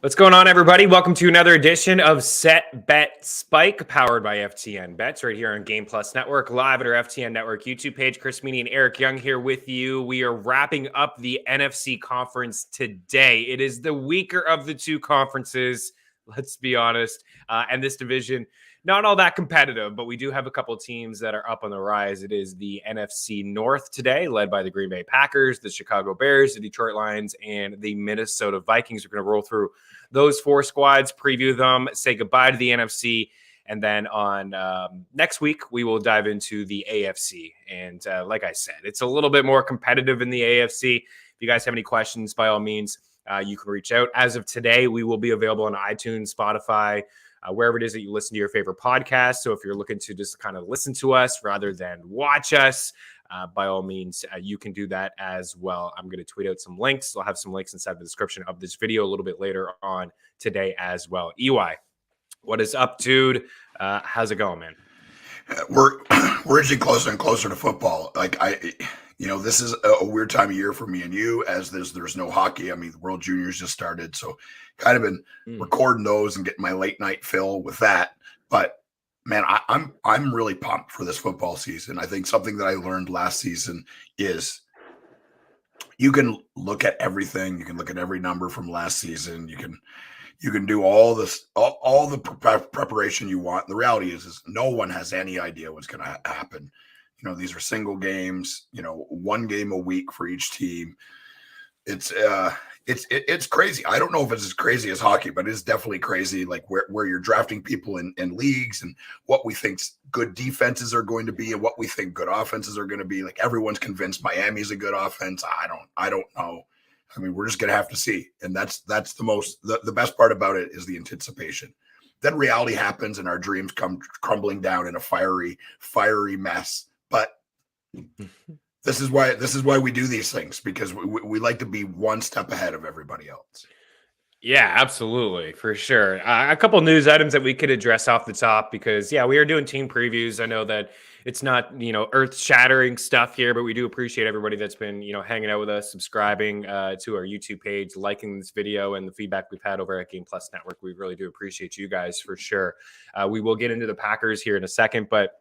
What's going on, everybody? Welcome to another edition of Set Bet Spike, powered by FTN Bets, right here on Game Plus Network, live at our FTN Network YouTube page. Chris Meaney and Eric Young here with you. We are wrapping up the NFC conference today. It is the weaker of the two conferences, let's be honest, and this division, not all that competitive, but we do have a couple of teams that are up on the rise. It is the NFC North today, led by the Green Bay Packers, the Chicago Bears, the Detroit Lions, and the Minnesota Vikings. We're going to roll through those four squads, preview them, say goodbye to the NFC, and then on next week, we will dive into the AFC. And like I said, it's a little bit more competitive in the AFC. If you guys have any questions, by all means, you can reach out. As of today, we will be available on iTunes, Spotify, wherever it is that you listen to your favorite podcast. So if you're looking to just kind of listen to us rather than watch us, by all means, you can do that as well. I'm going to tweet out some links. I'll have some links inside the description of this video a little bit later on today as well. EY, what is up, dude? How's it going, man? We're inching closer and closer to football. This is a weird time of year for me and you, as there's no hockey. I mean, the World Juniors just started, so kind of been recording those and getting my late night fill with that. But man, I'm really pumped for this football season. I think something that I learned last season is you can look at everything. You can look at every number from last season. You can do all this, all the preparation you want. The reality is no one has any idea what's going to happen. You know, these are single games, one game a week for each team. It's crazy. I don't know if it's as crazy as hockey, but it's definitely crazy. Like where you're drafting people in leagues and what we think good defenses are going to be and what we think good offenses are going to be. Like everyone's convinced Miami's a good offense. I don't know. I mean, we're just going to have to see. And that's the best part about it is the anticipation. Then reality happens and our dreams come crumbling down in a fiery mess. But this is why we do these things, because we like to be one step ahead of everybody else. Yeah, absolutely, for sure. A couple news items that we could address off the top, because we are doing team previews. I know that it's not earth-shattering stuff here, but we do appreciate everybody that's been hanging out with us, subscribing to our YouTube page, liking this video, and the feedback we've had over at Game Plus Network. We really do appreciate you guys for sure. We will get into the Packers here in a second, but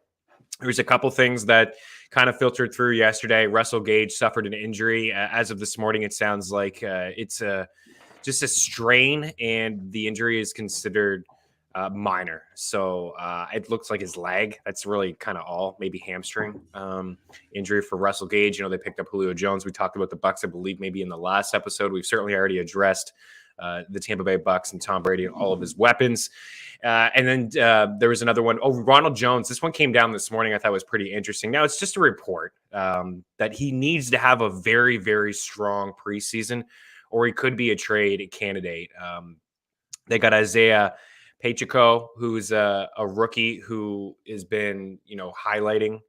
there's a couple things that kind of filtered through yesterday. Russell Gage suffered an injury. As of this morning, it sounds like it's just a strain, and the injury is considered minor. So it looks like his leg. That's really kind of all. Maybe hamstring injury for Russell Gage. They picked up Julio Jones. We talked about the Bucs, I believe, maybe in the last episode. We've certainly already addressed the Tampa Bay Bucs and Tom Brady and all of his weapons. And then there was another one. Oh, Ronald Jones. This one came down this morning. I thought was pretty interesting. Now, it's just a report that he needs to have a very, very strong preseason, or he could be a trade candidate. They got Isaiah Pacheco, who's a rookie who has been, highlighting.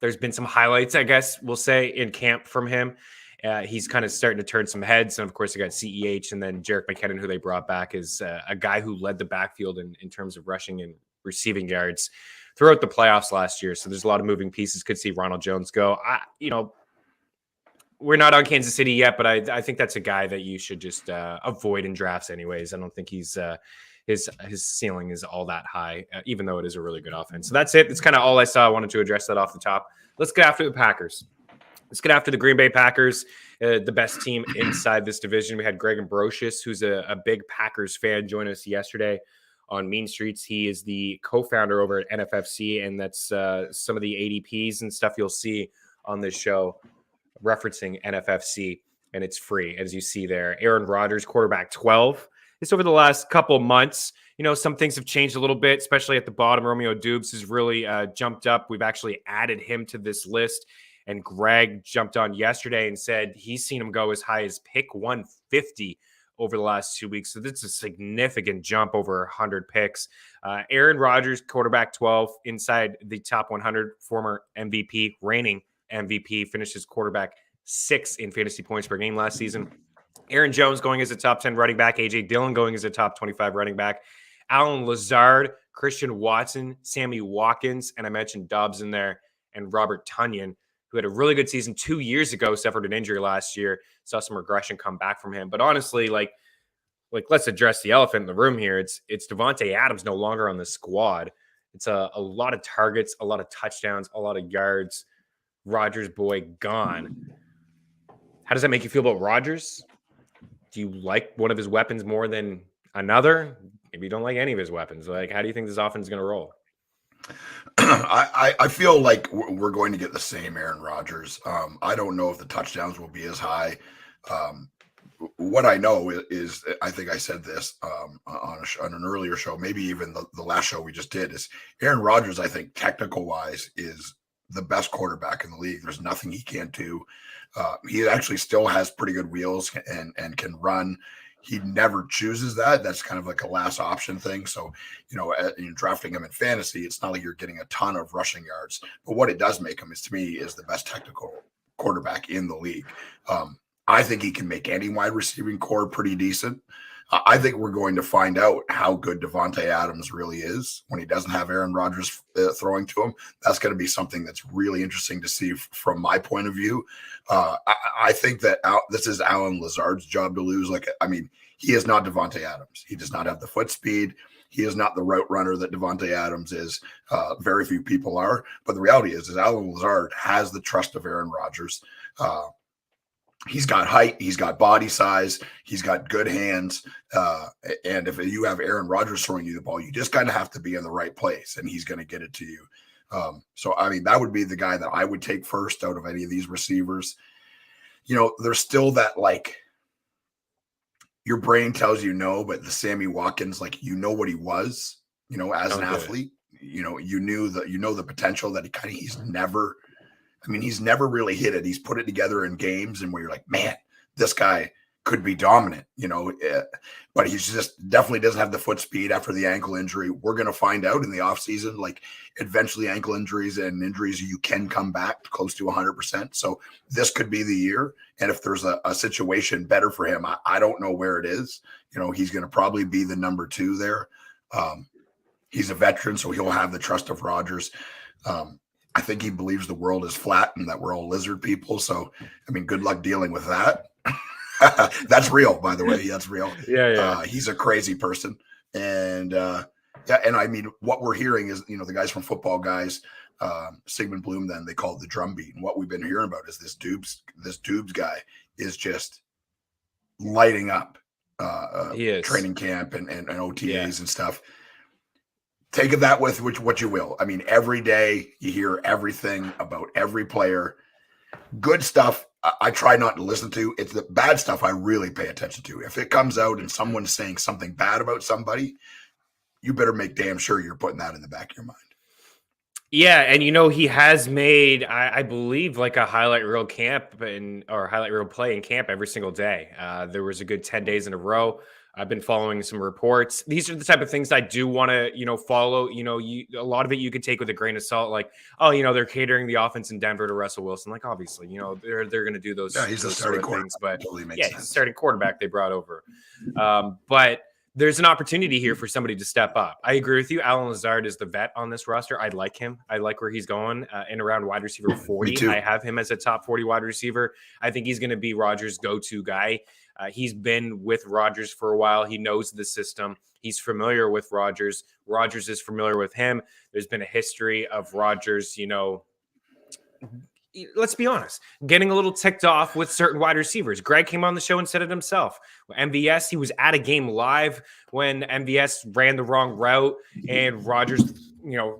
There's been some highlights, I guess we'll say, in camp from him. He's kind of starting to turn some heads. And, of course, they got CEH, and then Jerick McKinnon, who they brought back, is a guy who led the backfield in terms of rushing and receiving yards throughout the playoffs last year. So there's a lot of moving pieces. Could see Ronald Jones go. We're not on Kansas City yet, but I think that's a guy that you should just avoid in drafts anyways. I don't think he's his ceiling is all that high, even though it is a really good offense. So that's it. That's kind of all I saw. I wanted to address that off the top. Let's get after the Packers. Let's get after the Green Bay Packers, the best team inside this division. We had Greg Ambrosius, who's a big Packers fan, join us yesterday on Mean Streets. He is the co-founder over at NFFC, and that's some of the ADPs and stuff you'll see on this show referencing NFFC, and it's free, as you see there. Aaron Rodgers, quarterback 12. This over the last couple months, some things have changed a little bit, especially at the bottom. Romeo Dubes has really jumped up. We've actually added him to this list. And Greg jumped on yesterday and said he's seen him go as high as pick 150 over the last 2 weeks. So that's a significant jump, over 100 picks. Aaron Rodgers, quarterback 12, inside the top 100, former MVP, reigning MVP, finished his quarterback 6 in fantasy points per game last season. Aaron Jones going as a top 10 running back. A.J. Dillon going as a top 25 running back. Allen Lazard, Christian Watson, Sammy Watkins, and I mentioned Dobbs in there, and Robert Tonyan, who had a really good season 2 years ago, suffered an injury last year, saw some regression come back from him. But honestly, when let's address the elephant in the room here. It's Davante Adams no longer on the squad. It's a lot of targets, a lot of touchdowns, a lot of yards. Rodgers boy gone. How does that make you feel about Rodgers? Do you like one of his weapons more than another? Maybe you don't like any of his weapons. Like, how do you think this offense is going to roll? I feel like we're going to get the same Aaron Rodgers. I don't know if the touchdowns will be as high. What I know is I think I said this on an earlier show, maybe even the last show we just did, is Aaron Rodgers, I think, technical wise, is the best quarterback in the league. There's nothing he can't do. He actually still has pretty good wheels and can run. He never chooses that. That's kind of like a last option thing. So, drafting him in fantasy, it's not like you're getting a ton of rushing yards. But what it does make him is, to me, is the best technical quarterback in the league. I think he can make any wide receiving core pretty decent. I think we're going to find out how good Davante Adams really is when he doesn't have Aaron Rodgers throwing to him. That's going to be something that's really interesting to see from my point of view. I think that this is Allen Lazard's job to lose. He is not Davante Adams. He does not have the foot speed. He is not the route runner that Davante Adams is. Very few people are. But the reality is Allen Lazard has the trust of Aaron Rodgers. He's got height, he's got body size, he's got good hands. And if you have Aaron Rodgers throwing you the ball, you just kind of have to be in the right place, and he's going to get it to you. That would be the guy that I would take first out of any of these receivers. There's still that, your brain tells you no, but the Sammy Watkins, what he was, as an athlete, you knew the potential that he's never really hit it. He's put it together in games and where you're like, man, this guy could be dominant, but he's just definitely doesn't have the foot speed after the ankle injury. We're going to find out in the offseason, eventually ankle injuries and injuries, you can come back close to 100%. So this could be the year. And if there's a situation better for him, I don't know where it is. He's going to probably be the number 2 there. He's a veteran, so he'll have the trust of Rodgers. I think he believes the world is flat and that we're all lizard people. So, good luck dealing with that. That's real, by the way. That's real. Yeah. He's a crazy person. And what we're hearing is, the guys from Football Guys, Sigmund Bloom, then they call it the drumbeat. And what we've been hearing about is this Dubes guy is just lighting up training camp and OTAs and stuff. Take it that with what you will. Every day you hear everything about every player. Good stuff I try not to listen to. It's the bad stuff I really pay attention to. If it comes out and someone's saying something bad about somebody, you better make damn sure you're putting that in the back of your mind. Yeah, and he has made, I believe, a highlight reel camp or highlight reel play in camp every single day. There was a good 10 days in a row. I've been following some reports. These are the type of things I do want to, follow. A lot of it you could take with a grain of salt. They're catering the offense in Denver to Russell Wilson. Obviously, they're going to do those. Yeah, he's a starting things, but totally makes sense. He's a starting quarterback they brought over. But there's an opportunity here for somebody to step up. I agree with you. Allen Lazard is the vet on this roster. I like him. I like where he's going in around wide receiver 40. I have him as a top 40 wide receiver. I think he's going to be Rodgers' go-to guy. He's been with Rodgers for a while. He knows the system. He's familiar with Rodgers. Rodgers is familiar with him. There's been a history of Rodgers, let's be honest, getting a little ticked off with certain wide receivers. Greg came on the show and said it himself. MVS, he was at a game live when MVS ran the wrong route and Rodgers,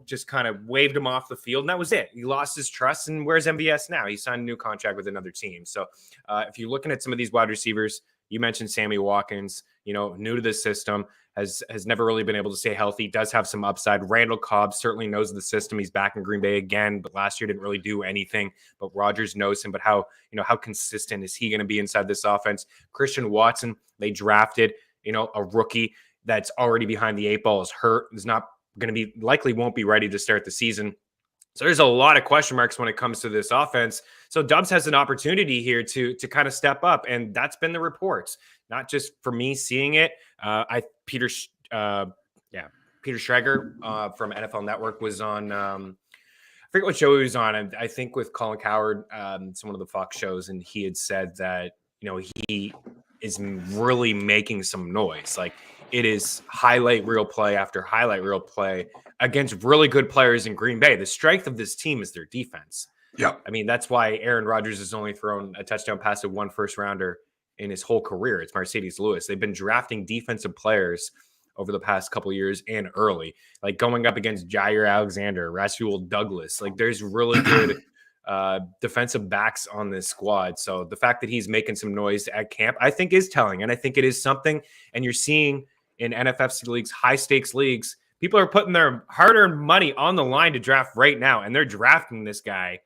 just kind of waved him off the field. And that was it. He lost his trust. And where's MVS now? He signed a new contract with another team. So if you're looking at some of these wide receivers, you mentioned Sammy Watkins, new to the system, has never really been able to stay healthy, does have some upside. Randall Cobb certainly knows the system. He's back in Green Bay again, but last year didn't really do anything. But Rodgers knows him. But how consistent is he going to be inside this offense? Christian Watson, they drafted, a rookie that's already behind the 8 ball, is hurt, is not going to be, likely won't be ready to start the season. So there's a lot of question marks when it comes to this offense. So Dubs has an opportunity here to kind of step up, and that's been the reports, not just for me seeing it. Peter Schrager from NFL Network was on. I forget what show he was on. I think with Colin Cowherd, some one of the Fox shows, and he had said that he is really making some noise. Like, it is highlight reel play after highlight reel play against really good players in Green Bay. The strength of this team is their defense. Yeah. I mean, that's why Aaron Rodgers has only thrown a touchdown pass to one first rounder in his whole career. It's Mercedes Lewis. They've been drafting defensive players over the past couple of years and early, like going up against Jair Alexander, Rasul Douglas. Like, there's really good defensive backs on this squad. So the fact that he's making some noise at camp, I think, is telling. And I think it is something. And you're seeing in NFFC leagues, high stakes leagues, people are putting their hard-earned money on the line to draft right now. And they're drafting this guy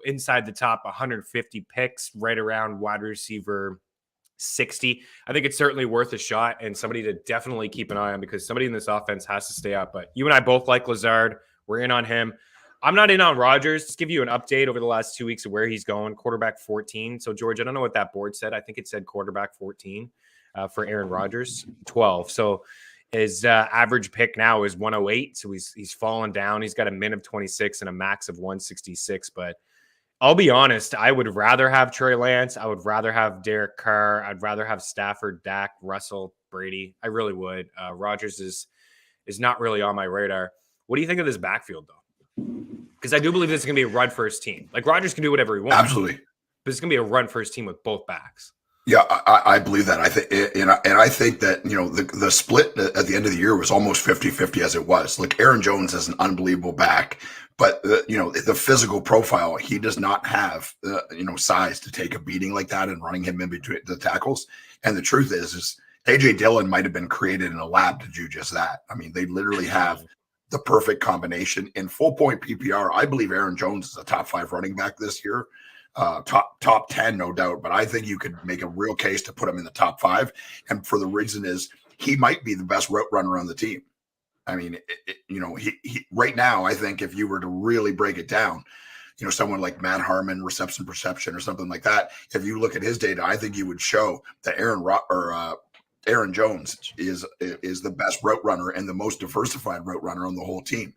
inside the top 150 picks, right around wide receiver 60. I think it's certainly worth a shot and somebody to definitely keep an eye on, because somebody in this offense has to stay up. But you and I both like Lazard. We're in on him. I'm not in on Rodgers. Just give you an update over the last 2 weeks of where he's going. Quarterback 14. So, George, I don't know what that board said. I think it said quarterback 14 for Aaron Rodgers, 12. So his average pick now is 108. So he's fallen down. He's got a min of 26 and a max of 166. But I'll be honest, I would rather have Trey Lance. I would rather have Derek Carr. I'd rather have Stafford, Dak, Russell, Brady. I really would. Rodgers is not really on my radar. What do you think of this backfield, though? Because I do believe this is going to be a run-first team. Like, Rodgers can do whatever he wants. Absolutely. But it's going to be a run-first team with both backs. Yeah, I believe that. I think, and I think that, the split at the end of the year was almost 50-50 as it was. Like, Aaron Jones is an unbelievable back, but the physical profile, he does not have size to take a beating like that and running him in between the tackles. And the truth is AJ Dillon might have been created in a lab to do just that. I mean, they literally have the perfect combination in full point PPR. I believe Aaron Jones is a top 5 running back this year. Top 10, no doubt, but I think you could make a real case to put him in the top 5. And for the reason is he might be the best route runner on the team. I mean, he right now, I think if you were to really break it down, someone like Matt Harmon, reception perception or something like that, if you look at his data, I think you would show that Aaron Jones is the best route runner and the most diversified route runner on the whole team.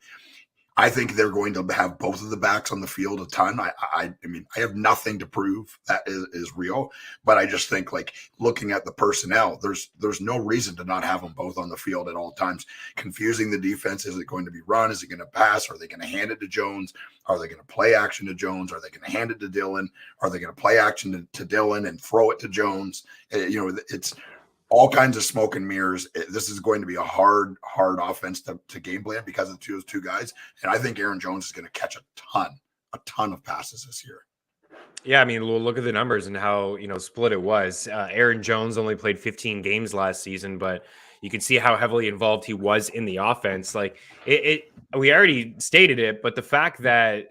I think they're going to have both of the backs on the field a ton. I mean, I have nothing to prove that is real, but I just think, like, looking at the personnel, there's no reason to not have them both on the field at all times. Confusing the defense. Is it going to be run? Is it going to pass? Are they going to hand it to Jones? Are they going to play action to Jones? Are they going to hand it to Dillon? Are they going to play action to Dillon and throw it to Jones? It's all kinds of smoke and mirrors. This is going to be a hard offense to game plan because of those two guys. And I think Aaron Jones is going to catch a ton of passes this year. Yeah, I mean, we'll look at the numbers and how, split it was. Aaron Jones only played 15 games last season, but you can see how heavily involved he was in the offense. Like, we already stated it, but the fact that,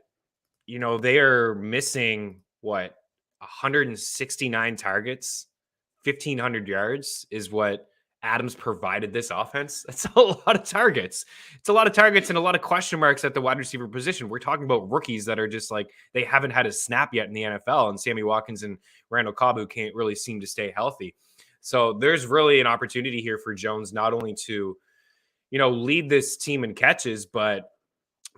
they are missing 169 targets, 1,500 yards is what Adams provided this offense. That's a lot of targets. It's a lot of targets and a lot of question marks at the wide receiver position. We're talking about rookies that are just like, they haven't had a snap yet in the NFL, and Sammy Watkins and Randall Cobb, who can't really seem to stay healthy. So there's really an opportunity here for Jones, not only to, lead this team in catches, but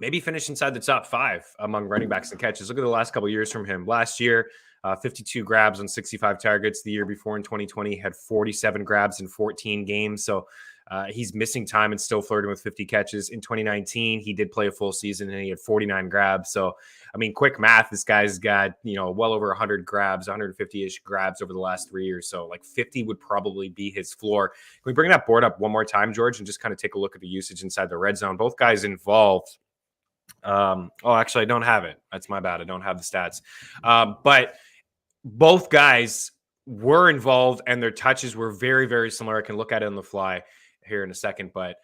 maybe finish inside the top 5 among running backs and catches. Look at the last couple of years from him. Last year, 52 grabs on 65 targets. The year before, in 2020, he had 47 grabs in 14 games. So he's missing time and still flirting with 50 catches. In 2019, he did play a full season and he had 49 grabs. So, I mean, quick math, this guy's got, well over 100 grabs, 150-ish grabs over the last 3 years. So, like, 50 would probably be his floor. Can we bring that board up one more time, George, and just kind of take a look at the usage inside the red zone? Both guys involved. Actually, I don't have it. That's my bad. I don't have the stats. But both guys were involved and their touches were very, very similar. I can look at it on the fly here in a second, but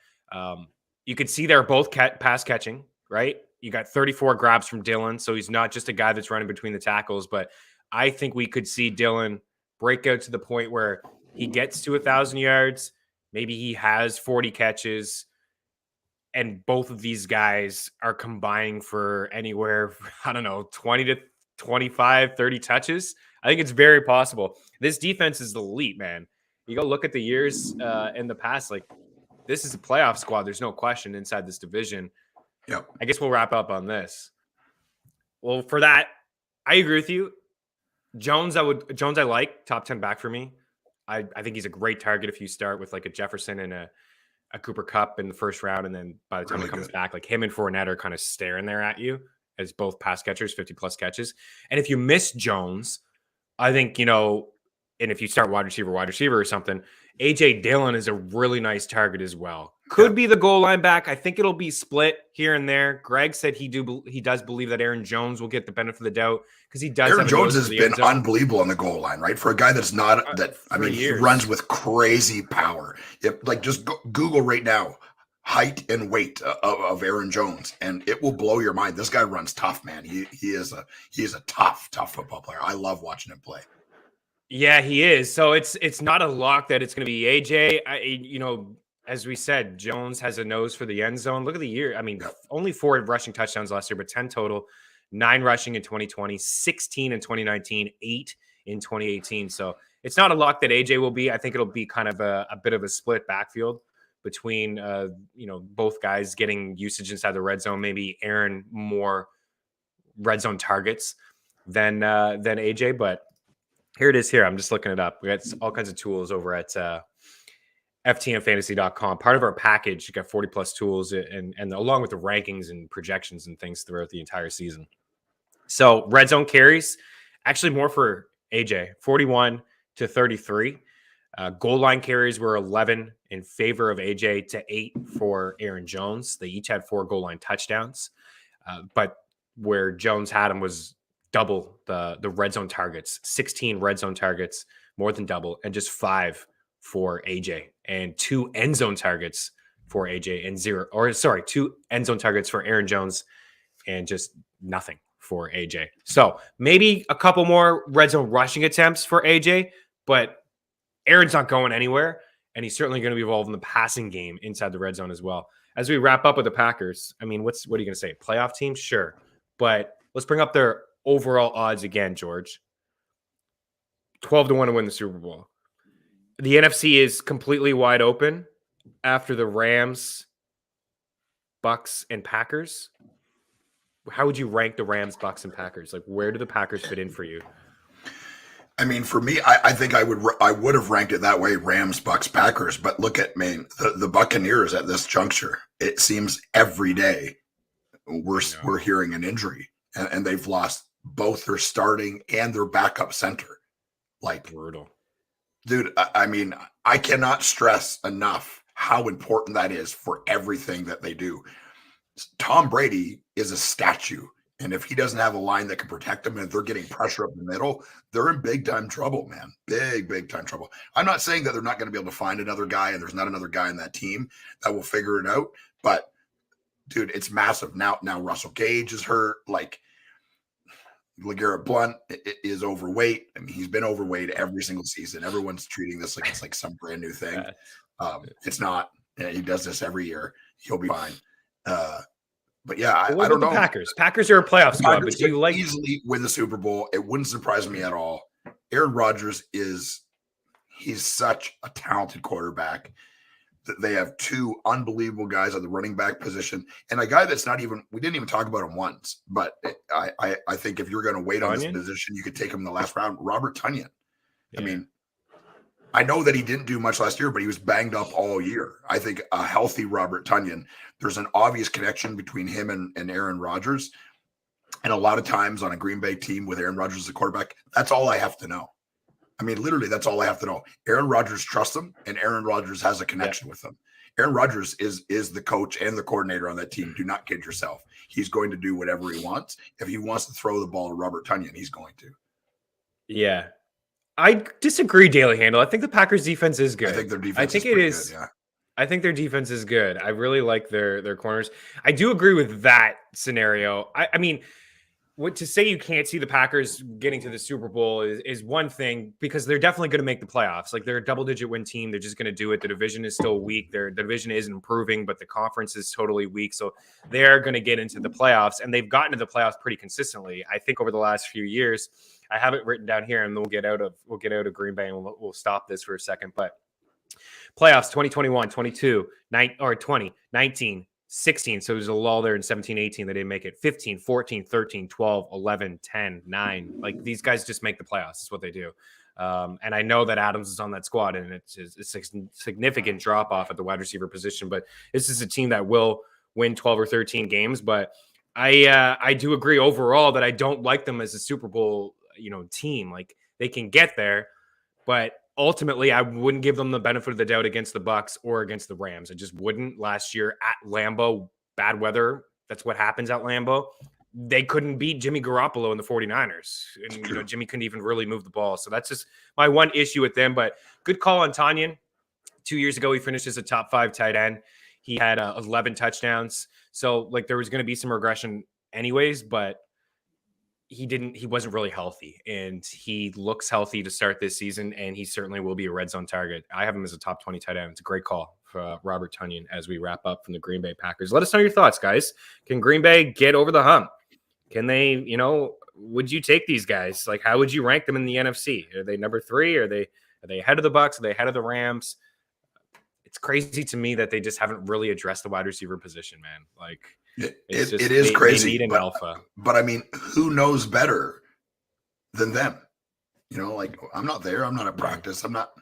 you can see they're both pass catching, right? You got 34 grabs from Dillon, so he's not just a guy that's running between the tackles, but I think we could see Dillon break out to the point where he gets to 1,000 yards. Maybe he has 40 catches, and both of these guys are combining for anywhere, 20 to 25, 30 touches. I think it's very possible. This defense is elite, man. You go look at the years in the past, like, this is a playoff squad. There's no question inside this division. Yep. I guess we'll wrap up on this. Well, for that, I agree with you. Jones, I like top 10 back for me. I think he's a great target if you start with like a Jefferson and a Cooper Kupp in the first round, and then by the time Really he comes good. back, like him and Fournette are kind of staring there at you as both pass catchers, 50+ catches. And if you miss Jones, I think, and if you start wide receiver or something, AJ Dillon is a really nice target as well. Yeah. Could be the goal line back. I think it'll be split here and there. Greg said he does believe that Aaron Jones will get the benefit of the doubt because he does. Aaron have a Jones nose for has the been end zone. unbelievable on the goal line, right? For a guy that's not that. I For mean, he years. runs with crazy power. Just Google right now height and weight of Aaron Jones, and it will blow your mind. This guy runs tough, man. He is a tough football player. I love watching him play. Yeah, he is. So it's not a lock that it's going to be AJ. As we said, Jones has a nose for the end zone. Look at the year. I mean, only 4 rushing touchdowns last year, but 10 total. 9 rushing in 2020, 16 in 2019, 8 in 2018. So it's not a lock that AJ will be. I think it'll be kind of a bit of a split backfield between both guys getting usage inside the red zone. Maybe Aaron more red zone targets than AJ, but here it is here. I'm just looking it up. We got all kinds of tools over at FTNfantasy.com. Part of our package, you got 40+ tools and along with the rankings and projections and things throughout the entire season. So red zone carries, actually more for AJ, 41 to 33. Goal line carries were 11 in favor of AJ to 8 for Aaron Jones. They each had 4 goal line touchdowns, but where Jones had him was double the red zone targets, 16 red zone targets, more than double, and just 5 for AJ, and 2 end zone targets for AJ, and 2 end zone targets for Aaron Jones, and just nothing for AJ. So maybe a couple more red zone rushing attempts for AJ, but Aaron's not going anywhere, and he's certainly going to be involved in the passing game inside the red zone as well. As we wrap up with the Packers, I mean, what are you going to say? Playoff team? Sure. But let's bring up their overall odds again, George. 12-1 to win the Super Bowl. The NFC is completely wide open after the Rams, Bucks, and Packers. How would you rank the Rams, Bucks, and Packers? Like, where do the Packers fit in for you? I mean, for me, I think I would have ranked it that way: Rams, Bucks, Packers. But look at the Buccaneers at this juncture. It seems every day we're hearing an injury, and they've lost both their starting and their backup center. Like, brutal, dude. I mean, I cannot stress enough how important that is for everything that they do. Tom Brady is a statue. And if he doesn't have a line that can protect him, and if they're getting pressure up the middle, they're in big time trouble, man. Big time trouble. I'm not saying that they're not going to be able to find another guy, and there's not another guy in that team that will figure it out. But dude, it's massive. Now Russell Gage is hurt. Like, LeGarrette Blount is overweight. I mean, he's been overweight every single season. Everyone's treating this like it's like some brand new thing. It's not. He does this every year. He'll be fine. But yeah, I don't know. Packers are a playoff squad, but do you like easily win the Super Bowl? It wouldn't surprise me at all. Aaron Rodgers he's such a talented quarterback that they have 2 unbelievable guys at the running back position, and a guy that's we didn't even talk about him once, but I think if you're going to wait on this position, you could take him in the last round. Robert Tonyan. Yeah. I mean, I know that he didn't do much last year, but he was banged up all year. I think a healthy Robert Tonyan, there's an obvious connection between him and Aaron Rodgers. And a lot of times on a Green Bay team with Aaron Rodgers as a quarterback, that's all I have to know. I mean, literally, that's all I have to know. Aaron Rodgers trusts him, and Aaron Rodgers has a connection with them. Aaron Rodgers is the coach and the coordinator on that team. Do not kid yourself. He's going to do whatever he wants. If he wants to throw the ball to Robert Tonyan, he's going to. Yeah. I disagree, Daily Handle. I think the Packers defense is good. I think their defense is pretty good, yeah. I think their defense is good. I really like their corners. I do agree with that scenario. I mean, to say you can't see the Packers getting to the Super Bowl is one thing, because they're definitely going to make the playoffs. Like, they're a double-digit win team. They're just going to do it. The division is still weak. The division isn't improving, but the conference is totally weak. So they're going to get into the playoffs, and they've gotten to the playoffs pretty consistently. I think over the last few years, I have it written down here, and we'll get out of Green Bay, and we'll stop this for a second. But playoffs 2021, 22, 20, 19, 16. So there's a lull there in 17, 18. They didn't make it. 15, 14, 13, 12, 11, 10, 9. Like, these guys just make the playoffs. That's what they do. And I know that Adams is on that squad, and it's a significant drop off at the wide receiver position. But this is a team that will win 12 or 13 games. But I do agree overall that I don't like them as a Super Bowl, team. Like, they can get there, but ultimately I wouldn't give them the benefit of the doubt against the Bucs or against the Rams. I just wouldn't. Last year at Lambeau, bad weather. That's what happens at Lambeau. They couldn't beat Jimmy Garoppolo in the 49ers. And, Jimmy couldn't even really move the ball. So that's just my one issue with them. But good call on Tanyan. 2 years ago, he finished as a top 5 tight end. He had 11 touchdowns. So, like, there was going to be some regression anyways, but he wasn't really healthy, and he looks healthy to start this season, and he certainly will be a red zone target. I have him as a top 20 tight end. It's a great call for Robert Tonyan as we wrap up from the Green Bay Packers. Let us know your thoughts, guys. Can Green Bay get over the hump? Can they, would you take these guys? Like, how would you rank them in the NFC? Are they number 3? Are they ahead of the Bucs? Are they ahead of the Rams? It's crazy to me that they just haven't really addressed the wide receiver position, man. Like, it is crazy. They need an alpha. But I mean, who knows better than them? Like, I'm not there. I'm not at practice. I'm not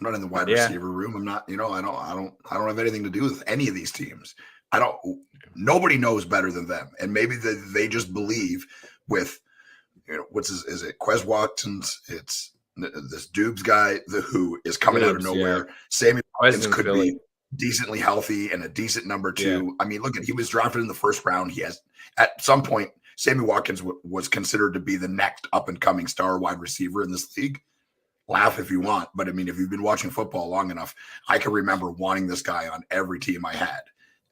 in the wide receiver room. I'm not, I don't have anything to do with any of these teams. Nobody knows better than them. And maybe they just believe with, is it Quez Watkins? It's this Dubes guy, who is coming out of nowhere. Yeah. Sammy Watkins could be decently healthy and a decent number 2. Yeah. I mean, look, he was drafted in the first round. At some point, Sammy Watkins was considered to be the next up and coming star wide receiver in this league. Laugh if you want, but I mean, if you've been watching football long enough, I can remember wanting this guy on every team I had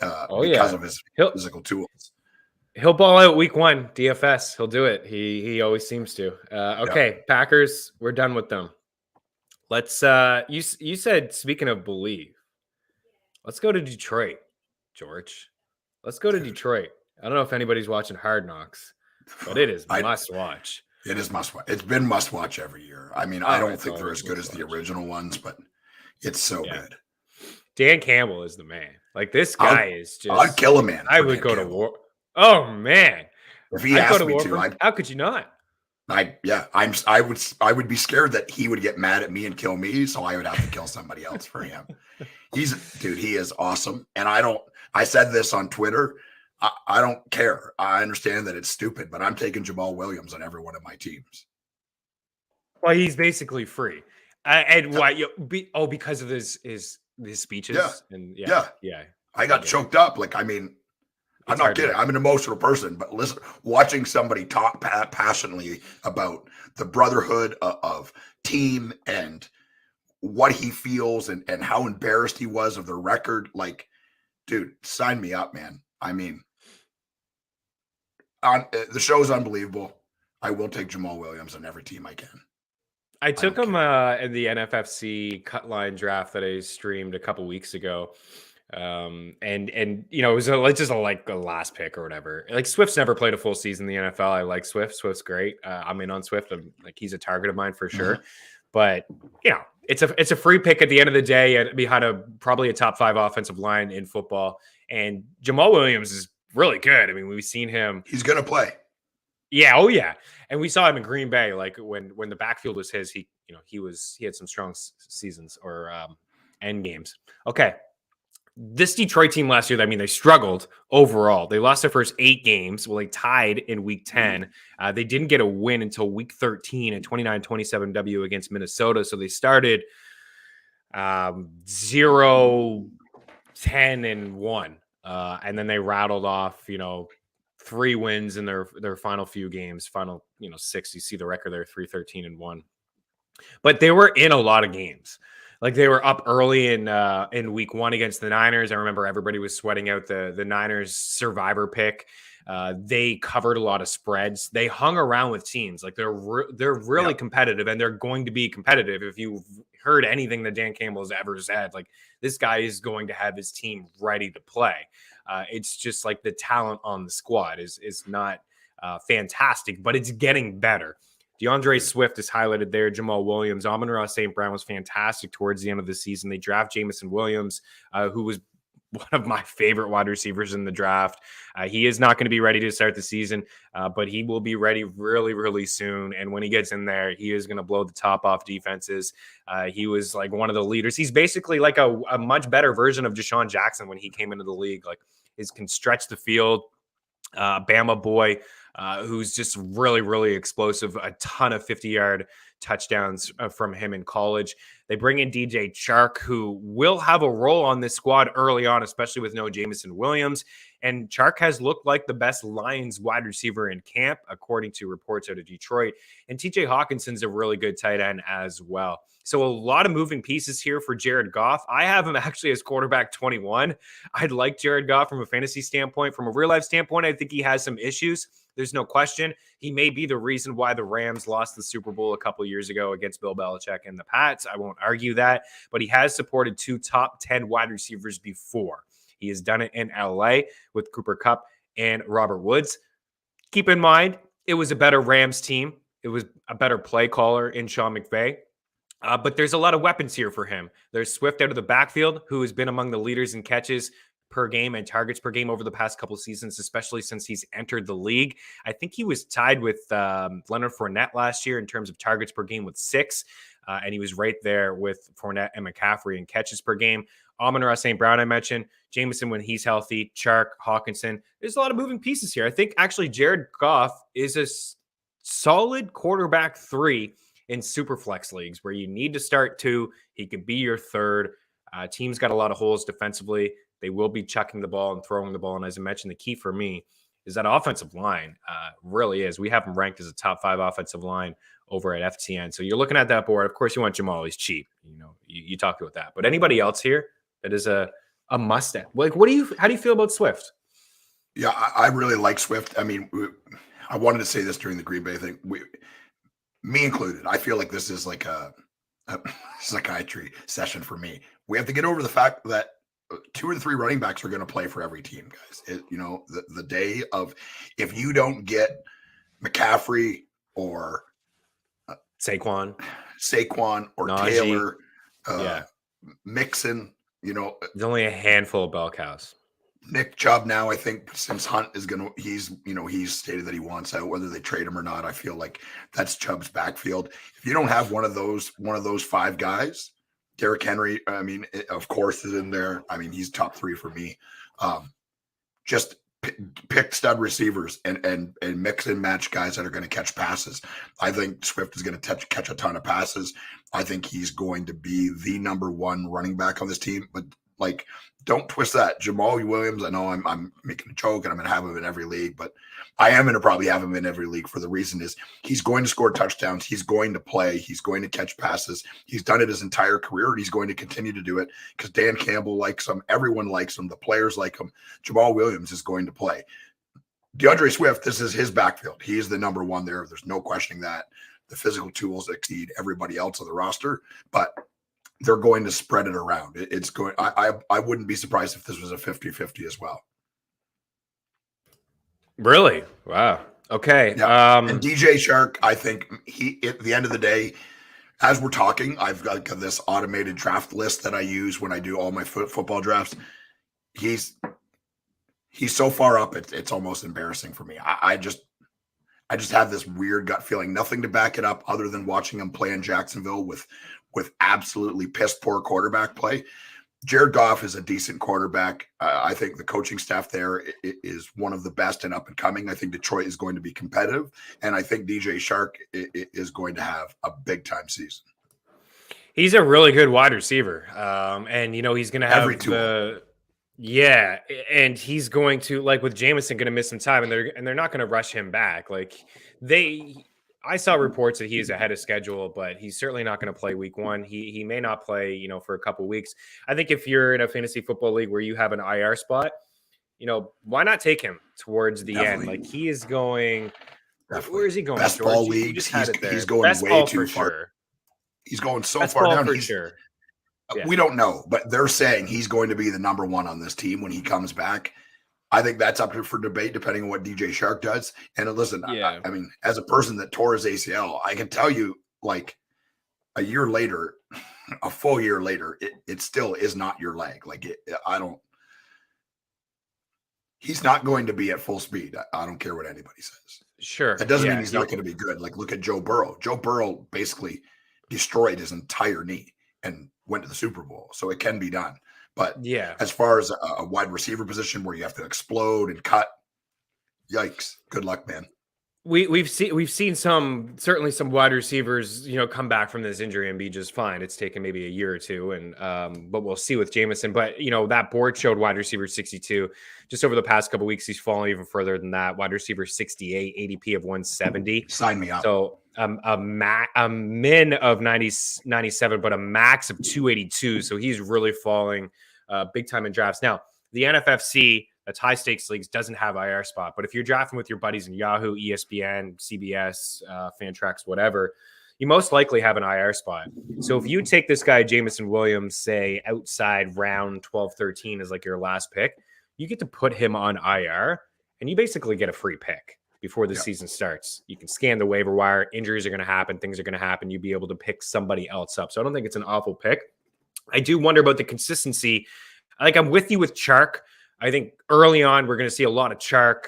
because of his physical tools. He'll ball out week 1 DFS. He'll do it. He always seems to. Okay, yeah. Packers, we're done with them. Let's you said, speaking of believe, let's go to Detroit, George. Let's go to Detroit. I don't know if anybody's watching Hard Knocks, but it is must watch. It is must watch. It's been must watch every year. I mean, I don't think they're as good as the original ones, but it's so good. Dan Campbell is the man. Like, this guy is just. I'd kill a man. I would go to war. Oh man! If he asked me to, how could you not? I would be scared that he would get mad at me and kill me, so I would have to kill somebody else for him. He is awesome, and I said this on Twitter. I don't care. I understand that it's stupid, but I'm taking Jamal Williams on every one of my teams. Well, he's basically free, and why? Because of his speeches. Yeah, and I got choked up. Like, I mean. I'm not kidding. I'm an emotional person, but listen, watching somebody talk passionately about the brotherhood of team and what he feels and how embarrassed he was of the record, like, dude, sign me up, man. I mean, the show is unbelievable. I will take Jamal Williams on every team I can. I took him in the NFFC cut line draft that I streamed a couple weeks ago. And it was just a last pick or whatever. Like, Swift's never played a full season in the NFL. I like Swift. Swift's great. I'm in on Swift. He's a target of mine for sure. But it's a free pick at the end of the day behind probably a top 5 offensive line in football. And Jamal Williams is really good. I mean, we've seen him. He's gonna play. Yeah. Oh yeah. And we saw him in Green Bay. Like, when the backfield was his, he had some strong seasons or end games. Okay. This Detroit team last year, they struggled overall. They lost their first 8 games. Well, they tied in week 10. They didn't get a win until week 13, a 29-27 W against Minnesota. So they started 0-10-1. And then they rattled off, 3 wins in their final few games, final, 6. You see the record there, 3-13-1. But they were in a lot of games. Like, they were up early in week 1 against the Niners. I remember everybody was sweating out the Niners survivor pick. They covered a lot of spreads. They hung around with teams. Like, they're really competitive, and they're going to be competitive. If you've heard anything that Dan Campbell has ever said, like, this guy is going to have his team ready to play. It's just like the talent on the squad is not fantastic, but it's getting better. DeAndre Swift is highlighted there. Jamal Williams. Amon-Ra St. Brown was fantastic towards the end of the season. They draft Jamison Williams, who was one of my favorite wide receivers in the draft. He is not going to be ready to start the season, but he will be ready really, really soon. And when he gets in there, he is going to blow the top off defenses. He was like one of the leaders. He's basically like a much better version of Deshaun Jackson when he came into the league. Like, he can stretch the field. Bama boy, who's just really, really explosive. A ton of 50-yard touchdowns from him in college. They bring in DJ Chark, who will have a role on this squad early on, especially with no Jameson Williams. And Chark has looked like the best Lions wide receiver in camp, according to reports out of Detroit. And TJ Hawkinson's a really good tight end as well. So a lot of moving pieces here for Jared Goff. I have him actually as quarterback 21. I'd like Jared Goff from a fantasy standpoint. From a real life standpoint, I think he has some issues. There's no question. He may be the reason why the Rams lost the Super Bowl a couple years ago against Bill Belichick and the Pats. I won't argue that, but he has supported 2 top 10 wide receivers before. He has done it in LA with Cooper Kupp and Robert Woods. Keep in mind, it was a better Rams team. It was a better play caller in Sean McVay. But there's a lot of weapons here for him. There's Swift out of the backfield, who has been among the leaders in catches per game and targets per game over the past couple seasons, especially since he's entered the league. I think he was tied with Leonard Fournette last year in terms of targets per game with 6. And he was right there with Fournette and McCaffrey in catches per game. Amon-Ra St. Brown, I mentioned. Jameson when he's healthy. Chark, Hawkinson. There's a lot of moving pieces here. I think actually Jared Goff is a solid quarterback 3 in super flex leagues where you need to start 2. He could be your 3rd. Team's got a lot of holes defensively. They will be chucking the ball and throwing the ball. And as I mentioned, the key for me is that offensive line really is. We have him ranked as a top 5 offensive line over at FTN. So you're looking at that board. Of course, you want Jamal. He's cheap. You talked about that. But anybody else here that is a must-have? Like, how do you feel about Swift? Yeah, I really like Swift. I mean, I wanted to say this during the Green Bay thing. Me included, I feel like this is like a psychiatry session for me. We have to get over the fact that 2 or 3 running backs are going to play for every team, guys. The day of, if you don't get McCaffrey or Saquon or Najee. Taylor, Mixon, there's only a handful of bell cows. Nick Chubb now, I think, since Hunt is he's stated that he wants out, whether they trade him or not. I feel like that's Chubb's backfield. If you don't have one of those 5 guys, Derrick Henry, I mean, of course, is in there. I mean, he's top 3 for me. Just pick stud receivers and mix and match guys that are going to catch passes. I think Swift is going to catch a ton of passes. I think he's going to be the number 1 running back on this team, but like, don't twist that. Jamal Williams, I know I'm making a joke and I'm going to have him in every league, but I am going to probably have him in every league for the reason is he's going to score touchdowns. He's going to play. He's going to catch passes. He's done it his entire career, and he's going to continue to do it because Dan Campbell likes him. Everyone likes him. The players like him. Jamal Williams is going to play. DeAndre Swift, this is his backfield. He is the number 1 there. There's no questioning that. The physical tools exceed everybody else on the roster, but they're going to spread it around. It's going. I wouldn't be surprised if this was a 50-50 as well. Really? Wow. Okay. Yeah. And DJ Chark, I think at the end of the day, as we're talking, I've got this automated draft list that I use when I do all my football drafts. He's so far up, it's almost embarrassing for me. I just have this weird gut feeling, nothing to back it up other than watching him play in Jacksonville with absolutely piss poor quarterback play. Jared Goff is a decent quarterback. I think the coaching staff there is one of the best and up and coming. I think Detroit is going to be competitive, and I think DJ Chark is going to have a big time season. He's a really good wide receiver, and he's going to have and he's going to, like with Jameson, going to miss some time, and they're not going to rush him back. Like I saw reports that he is ahead of schedule, but he's certainly not going to play week 1. He may not play, for a couple weeks. I think if you're in a fantasy football league where you have an IR spot, why not take him towards the end? Like he is going. Definitely. Where is he going? Best George? ball leagues. He's going Best way too far. Sure. He's going so Best far ball down. For sure. Yeah. We don't know, but they're saying he's going to be the number 1 on this team when he comes back. I think that's up for debate depending on what DJ Chark does. And listen, I mean, as a person that tore his ACL, I can tell you, like a year later, a full year later, it still is not your leg. Like he's not going to be at full speed. I don't care what anybody says. Sure. That doesn't mean Yeah. he's not going to be good. Like, look at Joe Burrow. Joe Burrow basically destroyed his entire knee and went to the Super Bowl. So it can be done. But Yeah. as far as a wide receiver position where you have to explode and cut, yikes. Good luck, man. We've seen certainly some wide receivers, come back from this injury and be just fine. It's taken maybe a year or two, and but we'll see with Jameson. But that board showed wide receiver 62. Just over the past couple of weeks, he's fallen even further than that. Wide receiver 68, ADP of 170. Sign me up. So a min of 97, but a max of 282. So he's really falling big time in drafts. Now the NFFC, that's high stakes leagues, doesn't have IR spot. But if you're drafting with your buddies in Yahoo, ESPN, CBS, Fantrax, whatever, you most likely have an IR spot. So if you take this guy, Jameson Williams, say outside round 12, 13 as like your last pick, you get to put him on IR and you basically get a free pick before the season starts. You can scan the waiver wire. Injuries are going to happen. Things are going to happen. You'll be able to pick somebody else up. So I don't think it's an awful pick. I do wonder about the consistency. Like, I'm with you with Chark. I think early on, we're going to see a lot of Chark.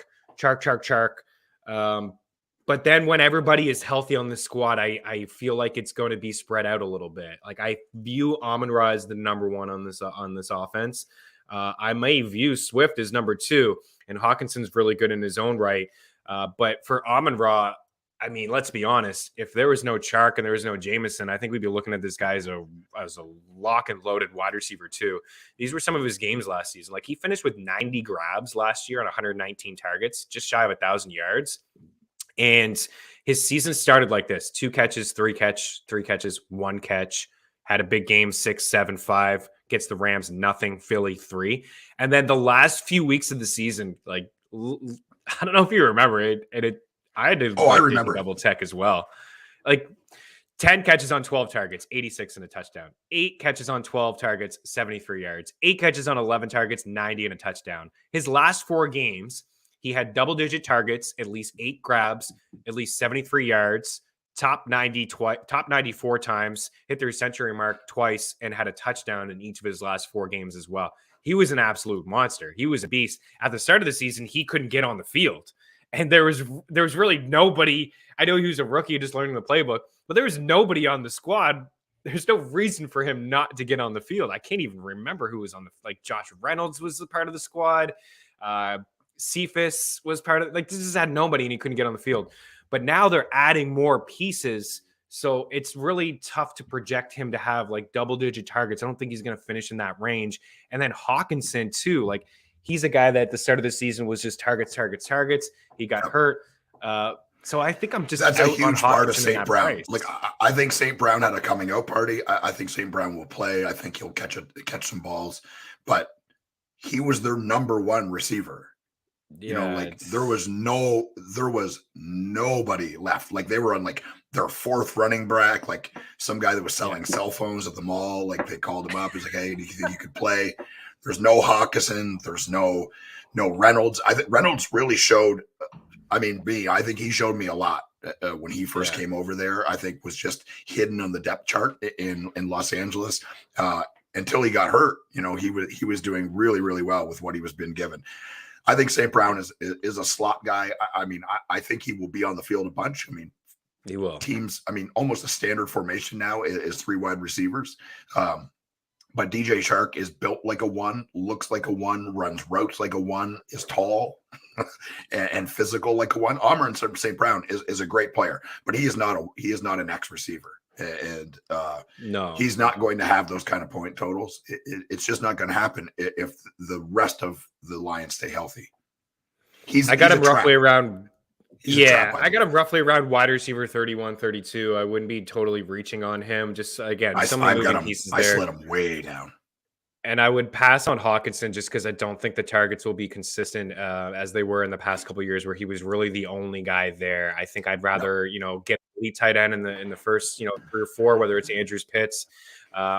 But then when everybody is healthy on the squad, I feel like it's going to be spread out a little bit. Like, I view Amon-Ra as the number one on this offense. I may view Swift as number two, and Hawkinson's really good in his own right. But for Amon-Ra, I mean, let's be honest. If there was no Chark and there was no Jameson, I think we'd be looking at this guy as a lock and loaded wide receiver too. These were some of his games last season. Like, he finished with 90 grabs last year on 119 targets, just shy of 1,000 yards. And his season started like this: 2 catches, 3 catches, 1 catch. Had a big game, 6, 7, 5. Gets the Rams nothing, Philly 3. And then the last few weeks of the season, like, I don't know if you remember it, and I had to I remember double check as well. Like, 10 catches on 12 targets, 86 and a touchdown. 8 catches on 12 targets, 73 yards. 8 catches on 11 targets, 90 and a touchdown. His last 4 games, he had double-digit targets, at least 8 grabs, at least 73 yards, top 94 times, hit their century mark twice, and had a touchdown in each of his last 4 games as well. He was an absolute monster. He was a beast. At the start of the season, he couldn't get on the field. And there was really nobody. I know he was a rookie just learning the playbook, but there was nobody on the squad. There's no reason for him not to get on the field. I can't even remember who was on like Josh Reynolds was a part of the squad. Cephas was part of like, this just had nobody and he couldn't get on the field. But now they're adding more pieces. So it's really tough to project him to have like double-digit targets. I don't think he's going to finish in that range. And then Hawkinson too, like, he's a guy that at the start of the season was just targets. He got hurt. So I think I'm just that's a huge part of St. St. Brown. Price. Like, I think St. Brown had a coming out party. I think St. Brown will play. I think he'll catch some balls, but he was their number one receiver. There was nobody left. Like, they were on like their 4th running back, like some guy that was selling cell phones at the mall. Like, they called him up. He's like, hey, do you think you could play? There's no Hawkinson. There's no Reynolds. I think Reynolds really showed. I think he showed me a lot when he first came over there. I think was just hidden on the depth chart in Los Angeles until he got hurt. He was doing really, really well with what he was been given. I think St. Brown is a slot guy. I think he will be on the field a bunch. He will. Teams. Almost a standard formation now is 3 wide receivers. But DJ Chark is built like a 1, looks like a 1, runs routes like a 1, is tall and physical like a 1. Amon-Ra St. Brown is a great player, but he is not an X receiver, and no, he's not going to have those kind of point totals. It's just not going to happen if the rest of the Lions stay healthy. I got him roughly around. I got him roughly around wide receiver 31, 32. I wouldn't be totally reaching on him. Just, again, some moving pieces there. I slid him way down. And I would pass on Hawkinson just because I don't think the targets will be consistent as they were in the past couple of years where he was really the only guy there. I think I'd rather, get an elite tight end in the first, 3 or 4, whether it's Andrews Pitts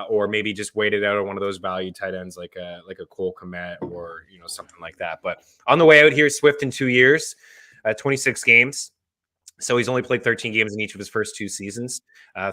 or maybe just wait it out on one of those value tight ends like a Cole Kmet or, something like that. But on the way out here, Swift in 2 years. 26 games, So he's only played 13 games in each of his first 2 seasons.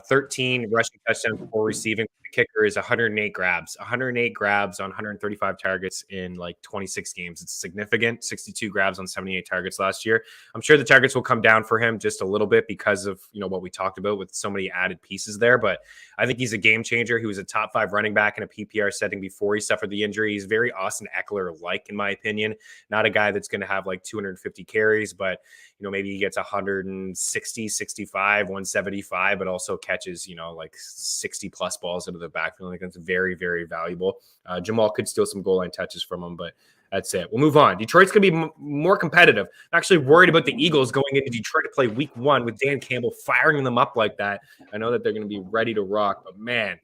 13 rushing touchdowns, 4 receiving. The kicker is 108 grabs. 108 grabs on 135 targets in like 26 games. It's significant. 62 grabs on 78 targets last year. I'm sure the targets will come down for him just a little bit because of, what we talked about with so many added pieces there. But I think he's a game changer. He was a top 5 running back in a PPR setting before he suffered the injury. He's very Austin Eckler-like, in my opinion. Not a guy that's going to have like 250 carries, but maybe he gets 160, 65, 175, but also catches, like 60 plus balls into the backfield. I think that's very, very valuable. Jamal could steal some goal line touches from him, but that's it. We'll move on. Detroit's going to be more competitive. I'm actually worried about the Eagles going into Detroit to play week 1 with Dan Campbell firing them up like that. I know that they're going to be ready to rock, but man,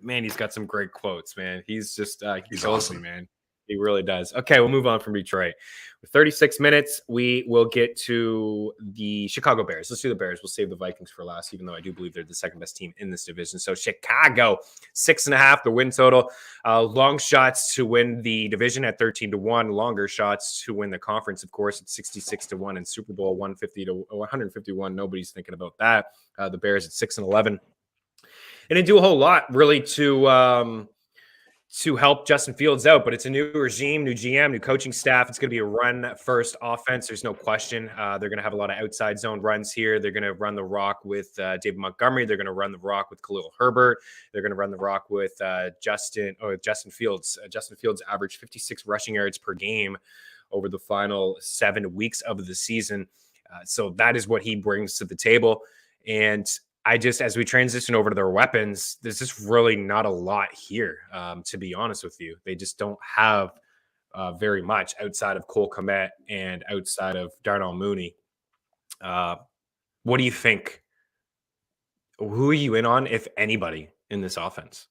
he's got some great quotes, man. He's just, he's awesome, me, man. He really does. Okay, we'll move on from Detroit. With 36 minutes, we will get to the Chicago Bears. Let's do the Bears. We'll save the Vikings for last, even though I do believe they're the second best team in this division. So Chicago, 6.5, the win total. Long shots to win the division at 13-1. Longer shots to win the conference, of course, at 66-1. And Super Bowl 151. Nobody's thinking about that. The Bears at 6-11. And didn't do a whole lot, really, to help Justin Fields out, but it's a new regime, new GM, new coaching staff. It's going to be a run-first offense. There's no question. They're going to have a lot of outside zone runs here. They're going to run the rock with David Montgomery. They're going to run the rock with Khalil Herbert. They're going to run the rock with Justin Fields. Justin Fields averaged 56 rushing yards per game over the final 7 weeks of the season. So that is what he brings to the table. And as we transition over to their weapons, there's just really not a lot here, to be honest with you. They just don't have very much outside of Cole Kmet and outside of Darnell Mooney. What do you think? Who are you in on, if anybody, in this offense?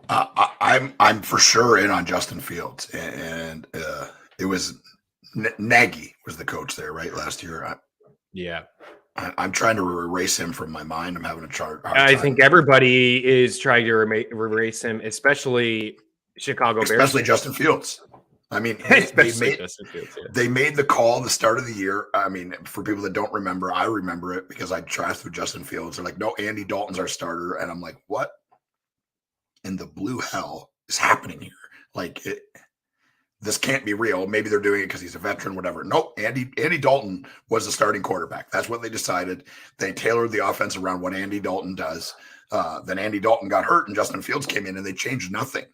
I'm for sure in on Justin Fields, and it was Nagy was the coach there, right, last year. Yeah. I'm trying to erase him from my mind. I'm having a hard time. I think everybody is trying to erase him, especially Chicago Bears. Especially Justin Fields. I mean, they made the call at the start of the year. I mean, for people that don't remember, I remember it because I trashed with Justin Fields. They're like, no, Andy Dalton's our starter. And I'm like, what in the blue hell is happening here? Like, this can't be real. Maybe they're doing it because he's a veteran, whatever. Nope. Andy Dalton was the starting quarterback. That's what they decided. They tailored the offense around what Andy Dalton does. Then Andy Dalton got hurt and Justin Fields came in and they changed nothing.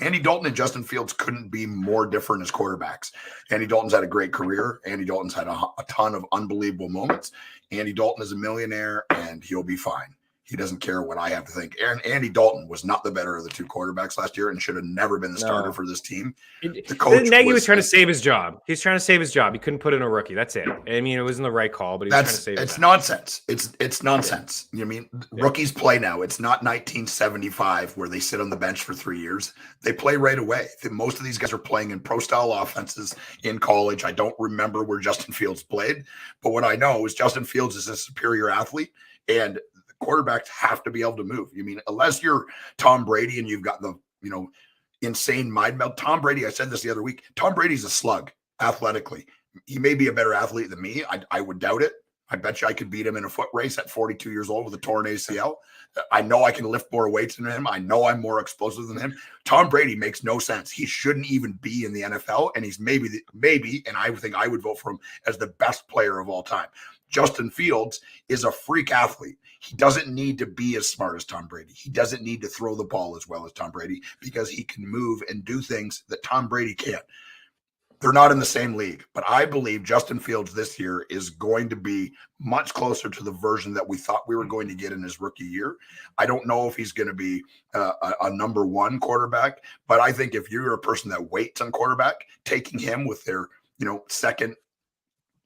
Andy Dalton and Justin Fields couldn't be more different as quarterbacks. Andy Dalton's had a great career. Andy Dalton's had a ton of unbelievable moments. Andy Dalton is a millionaire and he'll be fine. He doesn't care what I have to think. Andy Dalton was not the better of the 2 quarterbacks last year and should have never been the starter for this team. The coach Nagy was trying to save his job. He's trying to save his job. He couldn't put in a rookie. That's it. I mean, it wasn't the right call, but he was trying to save his job. Nonsense. It's nonsense. You know what I mean? Rookies play now. It's not 1975 where they sit on the bench for 3 years. They play right away. Most of these guys are playing in pro-style offenses in college. I don't remember where Justin Fields played, but what I know is Justin Fields is a superior athlete, and quarterbacks have to be able to move. You mean, unless you're Tom Brady and you've got the, insane mind meld. Tom Brady, I said this the other week, Tom Brady's a slug athletically. He may be a better athlete than me. I would doubt it. I bet you I could beat him in a foot race at 42 years old with a torn ACL. I know I can lift more weights than him. I know I'm more explosive than him. Tom Brady makes no sense. He shouldn't even be in the NFL, and he's maybe, and I think I would vote for him as the best player of all time. Justin Fields is a freak athlete. He doesn't need to be as smart as Tom Brady. He doesn't need to throw the ball as well as Tom Brady because he can move and do things that Tom Brady can't. They're not in the same league, but I believe Justin Fields this year is going to be much closer to the version that we thought we were going to get in his rookie year. I don't know if he's going to be a number 1 quarterback, but I think if you're a person that waits on quarterback, taking him with their, second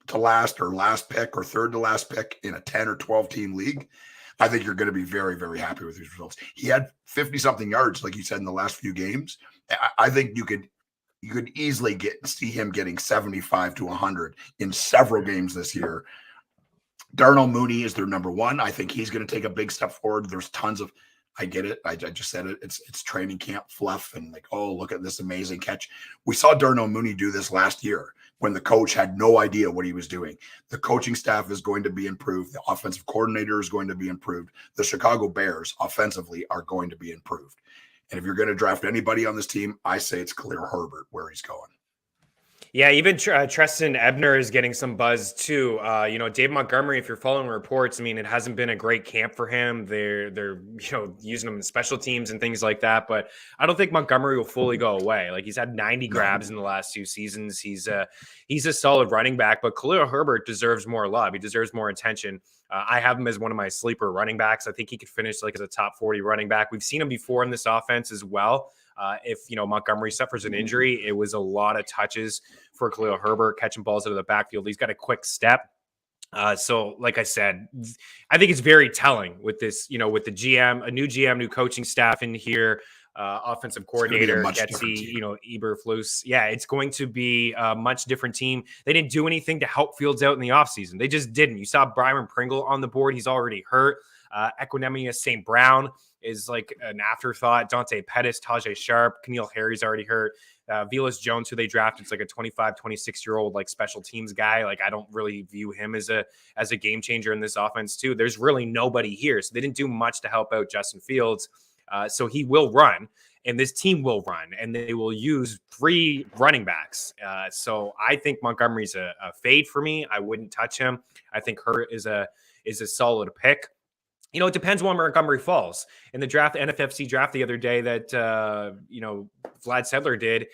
to last or last pick or third to last pick in a 10 or 12 team league, I think you're going to be very, very happy with these results. He had 50 something yards, like you said, in the last few games. I think you could easily see him getting 75 to 100 in several games this year. Darnell Mooney is their number 1. I think he's going to take a big step forward. There's tons of, I get it. I just said it. It's training camp fluff and like, oh, look at this amazing catch. We saw Darnell Mooney do this last year. when the coach had no idea what he was doing. The coaching staff is going to be improved. The offensive coordinator is going to be improved. The Chicago Bears offensively are going to be improved. And if you're going to draft anybody on this team, I say it's Khalil Herbert where he's going. Yeah, even Treston Ebner is getting some buzz too. Dave Montgomery, if you're following reports, I mean, it hasn't been a great camp for him. They're using him in special teams and things like that. But I don't think Montgomery will fully go away. Like, he's had 90 grabs in the last 2 seasons. He's a solid running back, but Khalil Herbert deserves more love. He deserves more attention. I have him as one of my sleeper running backs. I think he could finish like as a top 40 running back. We've seen him before in this offense as well. If Montgomery suffers an injury, it was a lot of touches for Khalil Herbert, catching balls out of the backfield. He's got a quick step. So like I said, I think it's very telling with this, with the GM, a new GM, new coaching staff in here, offensive coordinator, Getsy, Eberflus. Yeah, it's going to be a much different team. They didn't do anything to help Fields out in the offseason. They just didn't. You saw Byron Pringle on the board. He's already hurt. Equinemius St. Brown is like an afterthought. Dante Pettis, Tajay Sharp, Keneal Harry's already hurt. Velus Jones, who they drafted, is like a 25, 26-year-old like special teams guy. Like, I don't really view him as a game changer in this offense too. There's really nobody here. So they didn't do much to help out Justin Fields. So he will run, and this team will run, and they will use 3 running backs. So I think Montgomery's a fade for me. I wouldn't touch him. I think Hurt is a solid pick. It depends when Montgomery falls. In the draft, the NFC draft the other day that, Vlad Sedler did,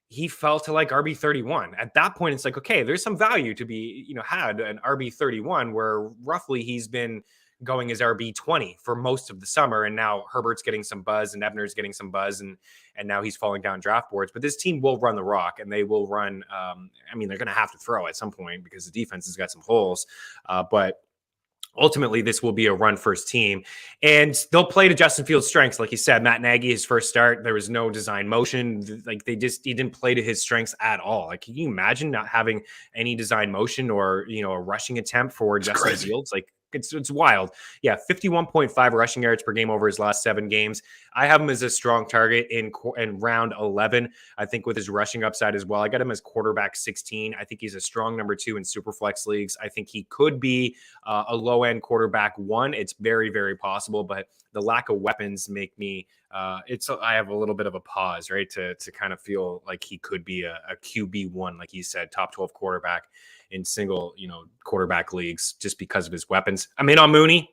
he fell to like RB31. At that point, it's like, okay, there's some value to be, had an RB31 where roughly he's been going as RB20 for most of the summer. And now Herbert's getting some buzz and Ebner's getting some buzz. And now he's falling down draft boards. But this team will run the rock, and they will run. They're going to have to throw at some point because the defense has got some holes. But ultimately, this will be a run-first team, and they'll play to Justin Fields' strengths. Like you said, Matt Nagy, his first start, there was no design motion. Like, he didn't play to his strengths at all. Like, can you imagine not having any design motion or, a rushing attempt for Justin Fields? Like, it's wild. Yeah, 51.5 rushing yards per game over his last 7 games. I have him as a strong target in round 11. I think with his rushing upside as well. I got him as quarterback 16. I think he's a strong number 2 in Superflex leagues. I think he could be a low-end quarterback 1. It's very, very possible, but the lack of weapons make me I have a little bit of a pause, right, to kind of feel like he could be a QB1, like he said, top 12 quarterback in single, quarterback leagues just because of his weapons. I'm in on Meaney.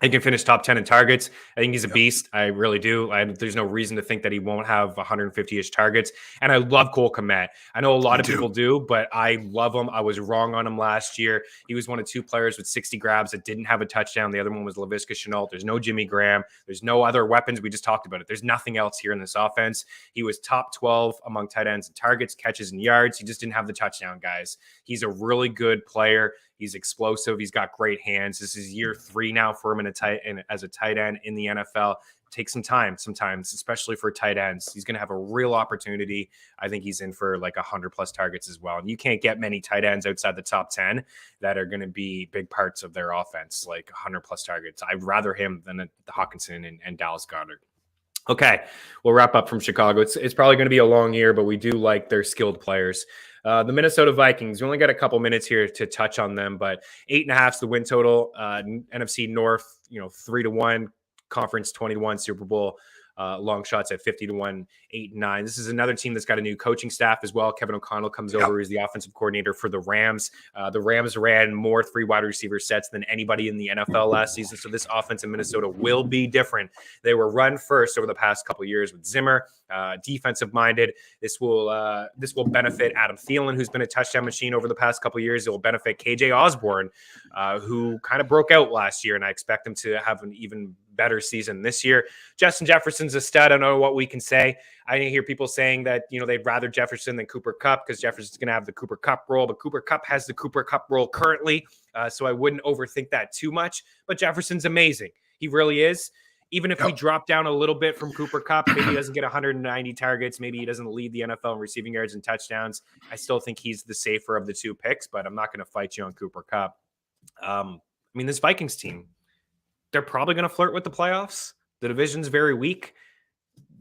He can finish top 10 in targets. I think he's a beast. I really do. There's no reason to think that he won't have 150-ish targets. And I love Cole Kmet. I know a lot of people do, but I love him. I was wrong on him last year. He was one of 2 players with 60 grabs that didn't have a touchdown. The other one was Laviska Shenault. There's no Jimmy Graham. There's no other weapons. We just talked about it. There's nothing else here in this offense. He was top 12 among tight ends in targets, catches, and yards. He just didn't have the touchdown guys. He's a really good player. He's explosive. He's got great hands. This is year 3 now for him as a tight end in the NFL. Takes some time sometimes, especially for tight ends. He's going to have a real opportunity. I think he's in for like 100+ targets as well. And you can't get many tight ends outside the top 10 that are going to be big parts of their offense, like 100+ targets. I'd rather him than Hawkinson and Dallas Goedert. Okay, we'll wrap up from Chicago. It's probably going to be a long year, but we do like their skilled players. The Minnesota Vikings, we only got a couple minutes here to touch on them, but 8.5 is the win total. NFC North, 3-1, conference 21, Super Bowl long shots at 50-1, 8-9. This is another team that's got a new coaching staff as well. Kevin O'Connell comes over as the offensive coordinator for the Rams. The Rams ran more 3 wide receiver sets than anybody in the NFL last season. So this offense in Minnesota will be different. They were run first over the past couple of years with Zimmer, defensive minded. This will benefit Adam Thielen, who's been a touchdown machine over the past couple of years. It will benefit KJ Osborne, who kind of broke out last year, and I expect him to have an even better season this year. Justin Jefferson's a stud. I don't know what we can say. I hear people saying that, they'd rather Jefferson than Cooper Kupp because Jefferson's going to have the Cooper Kupp role, but Cooper Kupp has the Cooper Kupp role currently. So I wouldn't overthink that too much, but Jefferson's amazing. He really is. Even if we drop down a little bit from Cooper Kupp, maybe he doesn't get 190 targets, maybe he doesn't lead the NFL in receiving yards and touchdowns. I still think he's the safer of the 2 picks, but I'm not going to fight you on Cooper Kupp. This Vikings team, they're probably going to flirt with the playoffs. The division's very weak.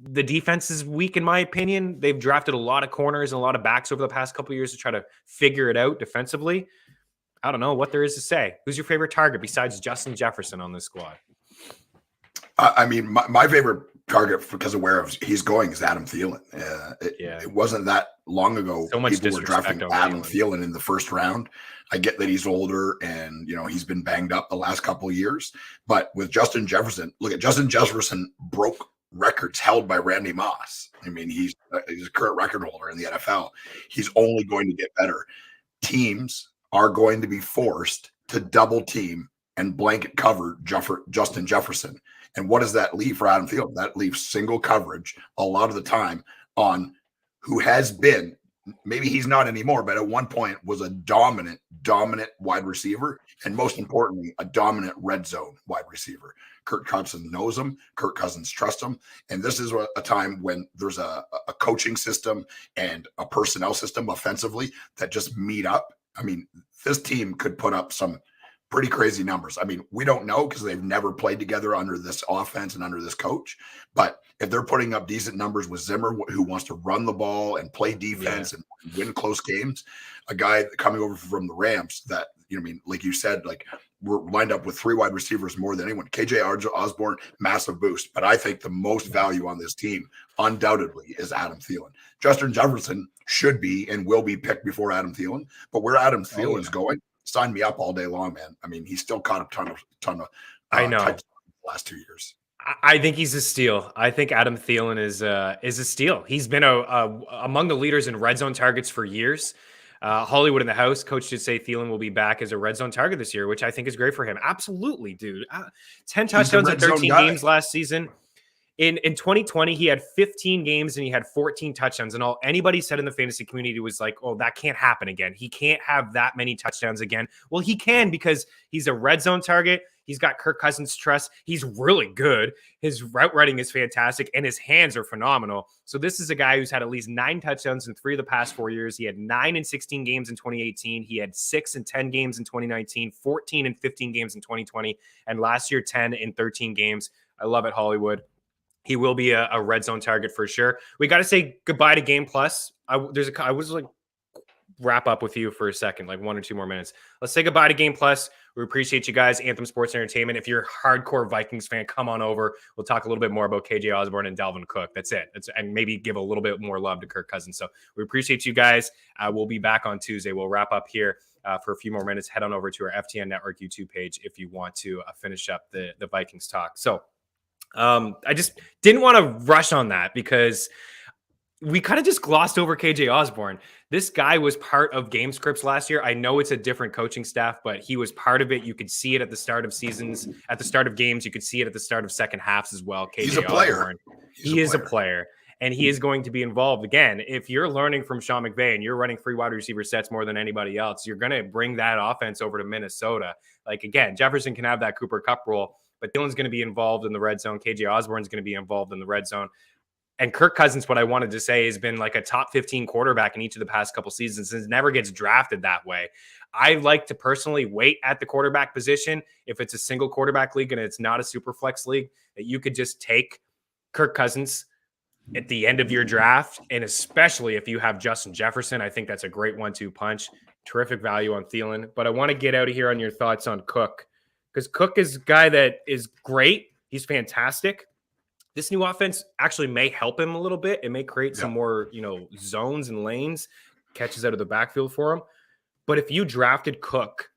the defense is weak, in my opinion. They've drafted a lot of corners and a lot of backs over the past couple of years to try to figure it out defensively. I don't know what there is to say. Who's your favorite target besides Justin Jefferson on this squad? I mean, my favorite target, because of where he's going, is Adam Thielen. It wasn't that long ago so much people were drafting Adam Thielen in the first round. I get that he's older and, you know, he's been banged up the last couple of years. But with Justin Jefferson, look at Justin Jefferson broke records held by Randy Moss. I mean, he's a current record holder in the NFL. He's only going to get better. Teams are going to be forced to double team and blanket cover Justin Jefferson. And what does that leave for Adam Thielen? That leaves single coverage a lot of the time on who has been, maybe he's not anymore, but at one point was a dominant wide receiver. And most importantly, a dominant red zone wide receiver. Kirk Cousins knows him. Kirk Cousins trusts him. And this is a time when there's a coaching system and a personnel system offensively that just meet up. I mean, this team could put up some pretty crazy numbers. I mean, we don't know because they've never played together under this offense and under this coach. But if they're putting up decent numbers with Zimmer, who wants to run the ball and play defense and win close games, a guy coming over from the Rams that, you know, I mean, like you said, like we're lined up with 3 wide receivers more than anyone. KJ Osborne, massive boost. But I think the most value on this team undoubtedly is Adam Thielen. Justin Jefferson should be and will be picked before Adam Thielen. But where Adam Thielen's going, sign me up all day long, man. I mean, he's still caught a ton of I know the last 2 years. I think he's a steal. I think Adam Thielen is a steal. He's been among the leaders in red zone targets for years. Hollywood in the house, coach did say Thielen will be back as a red zone target this year, which I think is great for him. Absolutely, dude. 10 touchdowns in 13 games last season. In 2020, he had 15 games and he had 14 touchdowns. And all anybody said in the fantasy community was like, oh, that can't happen again. He can't have that many touchdowns again. Well, he can because he's a red zone target. He's got Kirk Cousins' trust. He's really good. His route running is fantastic and his hands are phenomenal. So this is a guy who's had at least 9 touchdowns in 3 of the past 4 years. He had 9 in 16 games in 2018. He had 6 in 10 games in 2019, 14 in 15 games in 2020, and last year 10 in 13 games. I love it, Hollywood. He will be a red zone target for sure. We got to say goodbye to Game Plus. I was like, wrap up with you for a second, like 1 or 2 more minutes. Let's say goodbye to Game Plus. We appreciate you guys. Anthem Sports Entertainment. If you're a hardcore Vikings fan, come on over. We'll talk a little bit more about KJ Osborne and Dalvin Cook. That's it. And maybe give a little bit more love to Kirk Cousins. So we appreciate you guys. We'll be back on Tuesday. We'll wrap up here for a few more minutes. Head on over to our FTN Network YouTube page if you want to finish up the Vikings talk. So I just didn't want to rush on that because we kind of just glossed over KJ Osborne. This guy was part of game scripts last year. I know it's a different coaching staff, but he was part of it. You could see it at the start of seasons, at the start of games. You could see it at the start of second halves as well. KJ He's a player. Osborne, he is a player, and he is going to be involved. Again, if you're learning from Sean McVay and you're running 3 wide receiver sets more than anybody else, you're going to bring that offense over to Minnesota. Like, again, Jefferson can have that Cooper Kupp role, but Dylan's going to be involved in the red zone. KJ Osborne's going to be involved in the red zone. And Kirk Cousins, what I wanted to say, has been like a top 15 quarterback in each of the past couple seasons and never gets drafted that way. I like to personally wait at the quarterback position. If it's a single quarterback league and it's not a super flex league, that you could just take Kirk Cousins at the end of your draft. And especially if you have Justin Jefferson, I think that's a great 1-2 punch. Terrific value on Thielen. But I want to get out of here on your thoughts on Cook, because Cook is a guy that is great. He's fantastic. This new offense actually may help him a little bit. It may create some more, zones and lanes, catches out of the backfield for him. But if you drafted Cook,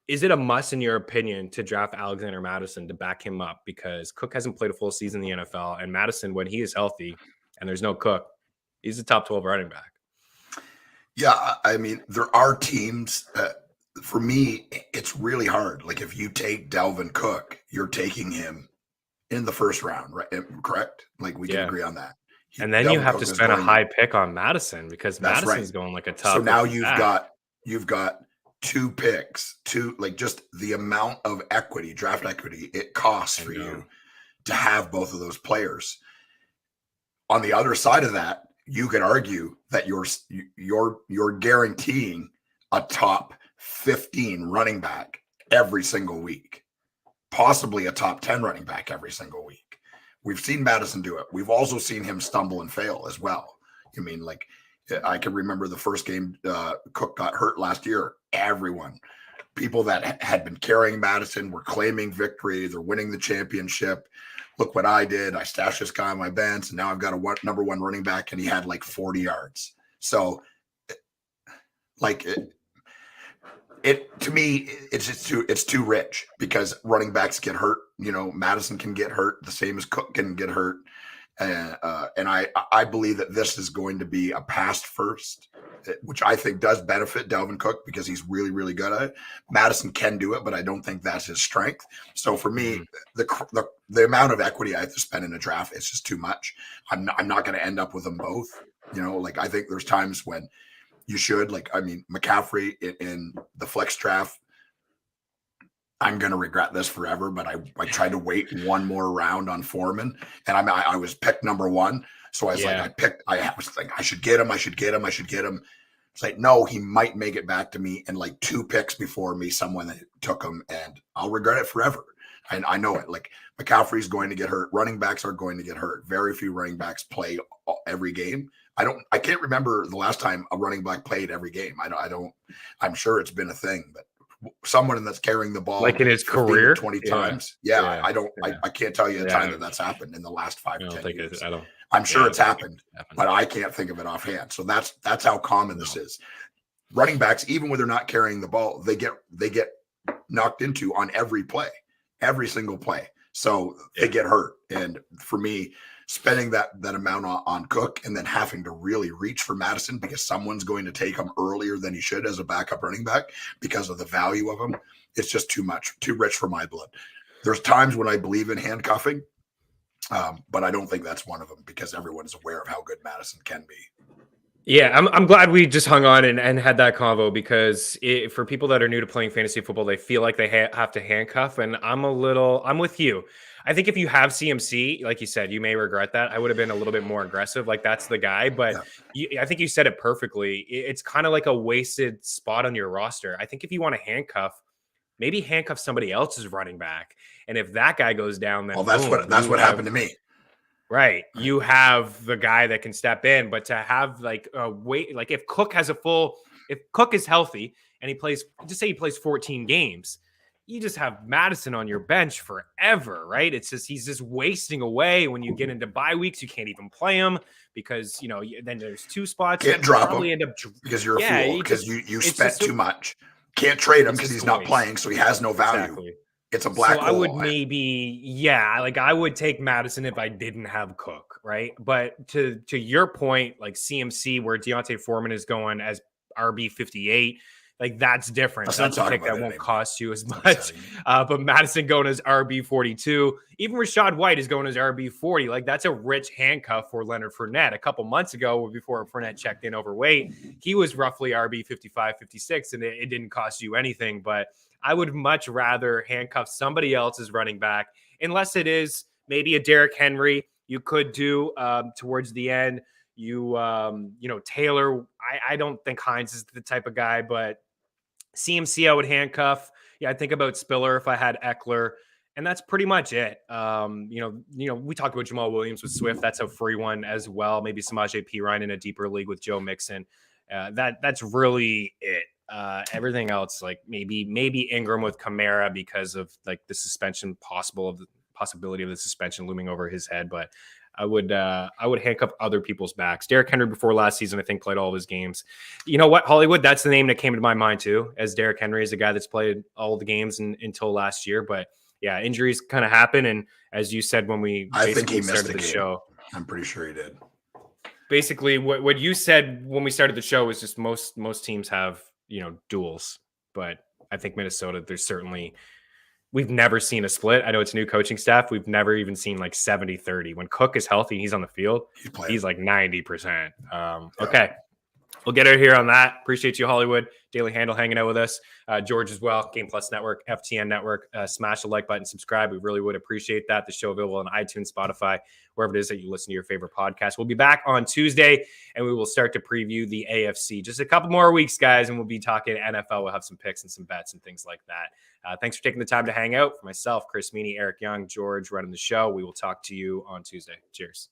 is it a must, in your opinion, to draft Alexander Mattison to back him up? Because Cook hasn't played a full season in the NFL, and Mattison, when he is healthy and there's no Cook, he's a top 12 running back. Yeah, I mean, there are teams for me, it's really hard. Like, if you take Dalvin Cook, you're taking him in the first round, right? Correct? Like, we can agree on that. And then you have to spend a high pick on Madison because Madison's going like a top. So now you've got 2 picks, like just the amount of equity, draft equity it costs for you to have both of those players. On the other side of that, you could argue that you're guaranteeing a top 15 running back every single week, possibly a top 10 running back every single week. We've seen Madison do it. We've also seen him stumble and fail as well. I mean, like, I can remember the first game Cook got hurt last year. People that had been carrying Madison were claiming victory. They're winning the championship. Look what I did. I stashed this guy on my bench, and now I've got a number one running back, and he had like 40 yards. So, like, to me, it's too rich because running backs get hurt. You know, Madison can get hurt the same as Cook can get hurt. And I believe that this is going to be a pass first, which I think does benefit Dalvin Cook because he's really, really good at it. Madison can do it, but I don't think that's his strength. So for me, the amount of equity I have to spend in a draft is just too much. I'm not going to end up with them both. You know, like I think there's times when you should, like, I mean, McCaffrey in the flex draft, I'm going to regret this forever, but I tried to wait one more round on Foreman, and I was picked number one. So I was I was like, I should get him. It's like, no, he might make it back to me, and like 2 picks before me, someone took him, and I'll regret it forever. And I know it. Like, McCaffrey's going to get hurt. Running backs are going to get hurt. Very few running backs play every game. I can't remember the last time a running back played every game. I'm sure it's been a thing, but someone that's carrying the ball like in his career 20 times. I can't tell you a time that's happened in the last 5 to 10 years. I'm sure it's happened, but I can't think of it offhand. So that's how common this is. Running backs, even when they're not carrying the ball, they get knocked into on every play, every single play. So they get hurt. And for me, spending that amount on Cook and then having to really reach for Madison because someone's going to take him earlier than he should as a backup running back because of the value of him, it's just too much, too rich for my blood. There's times when I believe in handcuffing, but I don't think that's one of them because everyone is aware of how good Madison can be. Yeah, I'm glad we just hung on and had that convo because for people that are new to playing fantasy football, they feel like they have to handcuff. And I'm with you. I think if you have CMC, like you said, you may regret that. I would have been a little bit more aggressive. Like, that's the guy. But I think you said it perfectly. It's kind of like a wasted spot on your roster. I think if you want to handcuff, maybe handcuff somebody else's running back. And if that guy goes down, then that's what happened to me. Right. You have the guy that can step in, but to have like a wait, like if Cook is healthy and he plays 14 games, you just have Madison on your bench forever, right? It's just, he's just wasting away. When you get into bye weeks, you can't even play him because, then there's 2 spots. Can't drop him because you're a fool because you spent too much. Can't trade him because he's not playing, so he has no value. Exactly. It's a black hole. I would I would take Madison if I didn't have Cook, right? But to your point, like CMC, where Deontay Foreman is going as RB 58, like that's different. That's a pick that won't cost you as much. But Madison going as RB 42, even Rachaad White is going as RB 40. Like, that's a rich handcuff for Leonard Fournette. A couple months ago, before Fournette checked in overweight, he was roughly RB 55, 56, and it didn't cost you anything. But I would much rather handcuff somebody else's running back, unless it is maybe a Derrick Henry. You could do towards the end. Taylor. I don't think Hines is the type of guy, but CMC I would handcuff. Yeah, I think about Spiller if I had Eckler, and that's pretty much it. We talked about Jamal Williams with Swift. That's a free one as well. Maybe Samaje Perine in a deeper league with Joe Mixon. That's really it. Everything else, like maybe Ingram with Kamara because of like the suspension possibility of the suspension looming over his head. But I would handcuff other people's backs. Derrick Henry before last season, I think, played all of his games. You know what, Hollywood? That's the name that came to my mind too, as Derrick Henry is a guy that's played all the games until last year. But yeah, injuries kind of happen, and as you said when we started the show, I'm pretty sure he did. Basically, what you said when we started the show was just most teams have duels, but I think Minnesota, we've never seen a split. I know it's a new coaching staff. We've never even seen like 70-30. When Cook is healthy and he's on the field, he's like 90%. Okay. We'll get out here on that. Appreciate you, Hollywood. Daily Handle hanging out with us. George as well. Game Plus Network, FTN Network. Smash the like button, subscribe. We really would appreciate that. The show available on iTunes, Spotify, wherever it is that you listen to your favorite podcast. We'll be back on Tuesday, and we will start to preview the AFC. Just a couple more weeks, guys, and we'll be talking NFL. We'll have some picks and some bets and things like that. Thanks for taking the time to hang out. For myself, Chris Meaney, Eric Young, George running the show. We will talk to you on Tuesday. Cheers.